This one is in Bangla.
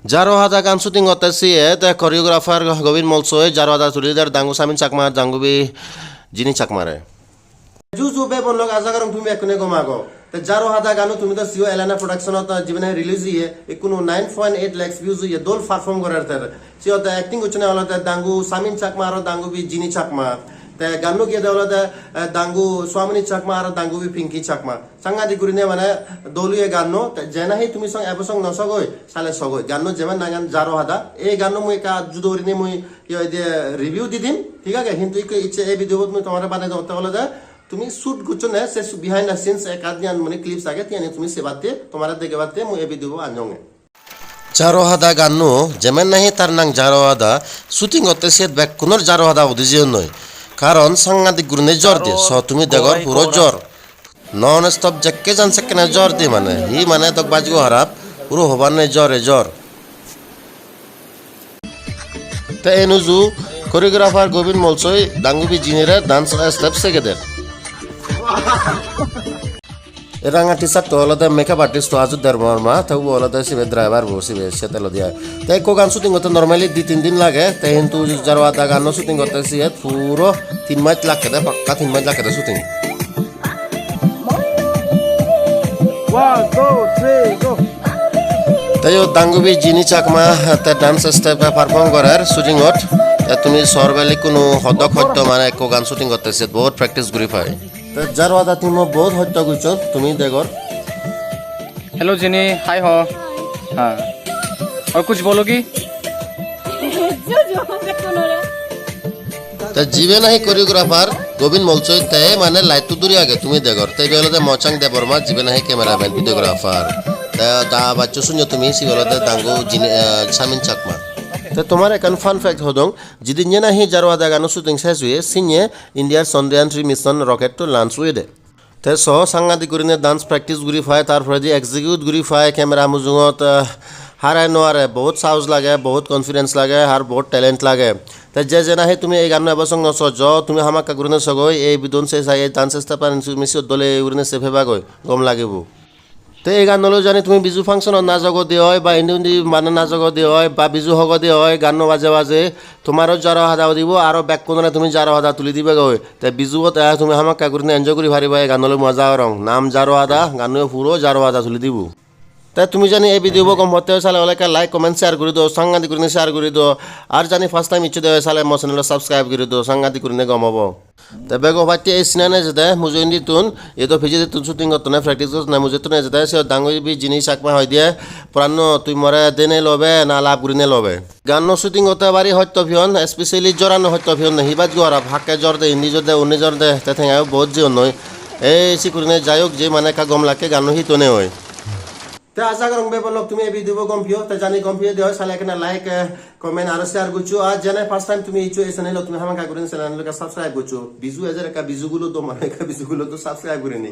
Jaro hada kan shooting otasi the choreographer Govin Molsoy Jaro hada leader dangu Samin Chakma dangu bi Jini Chakmare. Juju be bon log aza karong tumi ekune gomago. The Jaro hada ganu tumi to CEO Elena production ota jibane release ye ekuno 9.8 lakhs views ye dol perform korar ter. CEO the acting uchne wala the dangu Samin Chakma aro dangu bi Jini Chakma. The ganu ke dawla the dangu Swamini Chakma aro dangu bi Pinky Chakma. Sanga di gurine mane dolu ye ganu jena hi tumi song episode nasogoi sale sogoi ganu jeman nangan Jaro hada e ganu mu ka judorine mu ye de review didim ঠিক আছে কিন্তু ইচ্ছে এই ভিডিও তুমি তোমার বানাই দাও হলো তুমি শুট গুছো না সে বিহাইন্ড দ্য সিনস এক আদিয়ান মানে ক্লিপস আগে তিয়ানি তুমি সেবাতে তোমার দেখে বাতে মু এই ভিডিও আনজঙ্গে জারো হাদা গান্নু যেমন নাহি তার নাং জারো হাদা শুটিং করতে সে ব্যাক কোনর জারো হাদা ওদিজিও নয় কারণ সাংঘাতিক গুরুনে জ্বর দিয়ে স তুমি দেখো পুরো জ্বর নন স্টপ জেকে জান সেকেনে জ্বর দিয়ে মানে হি মানে তক বাজগো হারাপ পুরো হবার নাই জ্বর তে এনুজু কোরিওগ্রাফার গোবিন মলসই দাঙ্গুবি জিনেরা ডান্স স্টেপ সেগেদের এরাঙ্গা টিচার তো আলাদা মেকআপ আর্টিস্ট তো আজু ধর্মর্মা তাও আলাদা সিবে ড্রাইভার বসিবে সেতেল দিয়া তাই কো গান শুটিং করতে নরমালি 2-3 দিন লাগে তাই কিন্তু যারা আধা গান শুটিং করতে সিয়ে পুরো 3 মাস লাগে দে পাক্কা 3 মাস লাগে দে শুটিং 1 2 3 গো তাই ও দাঙ্গুবি জিনি চাকমা তে ডান্স স্টেপ পারফর্ম করার শুটিং হট তুমি সরবেলি কোনো হদক হত্য মানে এক গান শুটিং করতেছে বহুত প্র্যাকটিস করি পাই তো যার ওয়াদা তুমি বহুত হত্য কইছ তুমি দেখর हेलो जिनी हाय हो हाँ और कुछ बोलोगी তা জিবে নাহি কোরিওগ্রাফার গোবিন মলচই তে মানে লাইটু দূরে আগে তুমি দেখর তাই বেলতে মচাং দেবর্মা জিবে নাহি ক্যামেরাম্যান ভিডিওগ্রাফার তা দা বাচ্চু শুনিও তুমি সি বেলতে দাঙ্গু জিনি সামিন চাকমা তো তোমার এখন ফান ফ্যাক্ট হদং যদি নাহি যারো আদা গানো শুটিং শেষ হয়ে সিনিয়ে ইন্ডিয়ার চন্দ্রয়ান 3 মিশন রকেট তো লঞ্চ হয়ে দে তে সহ সাংঘাতিক গুরিনে ডান্স প্র্যাকটিস গুরি ফায় তারপরে যে এক্সিকিউট গুরি ফায় ক্যামেরা মুজুঙত হারাই নোয়ারে বহুত সাহস লাগে বহুত কনফিডেন্স লাগে আর বহুত ট্যালেন্ট লাগে তাই যে নাহি তুমি এই গান এবসং নস জ তুমি হামাকা গুরিনে সগই এই বিদন সে সাই ডান্স স্টাপার মিসি দলে গুরিনে সেফে বাগই গম লাগিব তো এই গান হলেও জানি তুমি বিজু ফাংশনত না জগ দিয়ে হয় বা ইন্দি মানে না জগ দিয়ে হয় বা বিজু হগ দিয়ে হয় গান বাজে তোমারও জারো হাদাও দিব আর ব্যাক কোনে তুমি জারো হাদা তুলি দিবে গই তাই বিজুত তুমি আমাক কাগুরিনে এনজয় করি ভারিবা এই গান হলে মজা রং নাম জারো হাদা গানও পুরো জারো হাদা তুলি দিব তাই তুমি জানি এই ভিডিও কম হতে চালে হলে লাইক কমেন্ট শেয়ার করে দিও সাংঘাতিক করে শেয়ার করে দিও আর জানি ফার্স্ট টাইম ইচ্ছে দেওয়া চালে মো চ্যানেল সাবস্ক্রাইব করে দিও সাংঘাতিক করে গম হব তবে গো ভাইতে এই সিনানে যেতে মুজইন্দি তুন এ তো ভিজে তুন শুটিং করতে না প্র্যাকটিস করতে না মুজে তুন যেতে সে ডাঙ্গই বি জিনিস চাকমা হয় দিয়ে প্রাণ তুই মরে দেনে লবে না লাভ করে লবে গান শুটিং করতে পারি হয়তো ভিয়ন স্পেশালি জরানো হয়তো ভিয়ন না হিবাজ গোয়ারা ভাকে জ্বর দে হিন্দি জ্বর দে অন্য জ্বর দে তে ঠেঙাও বহুত জীবন নয় এই সিকুরিনে যাইক যে মানে কা গম লাগে গান হি তনে হয় তে আশা করং বেবলক তুমি এই ভিডিও গম পিও তে জানি গম পিও দেও সালে কেনা লাইক কমেন্ট আর শেয়ার গুচু আর জানে ফার্স্ট টাইম তুমি ইচো এই চ্যানেল তুমি হামাকা করেন চ্যানেলকে সাবস্ক্রাইব গুচু বিজু এজার কা বিজুগুলো তো মানে কা বিজুগুলো তো সাবস্ক্রাইব করে নি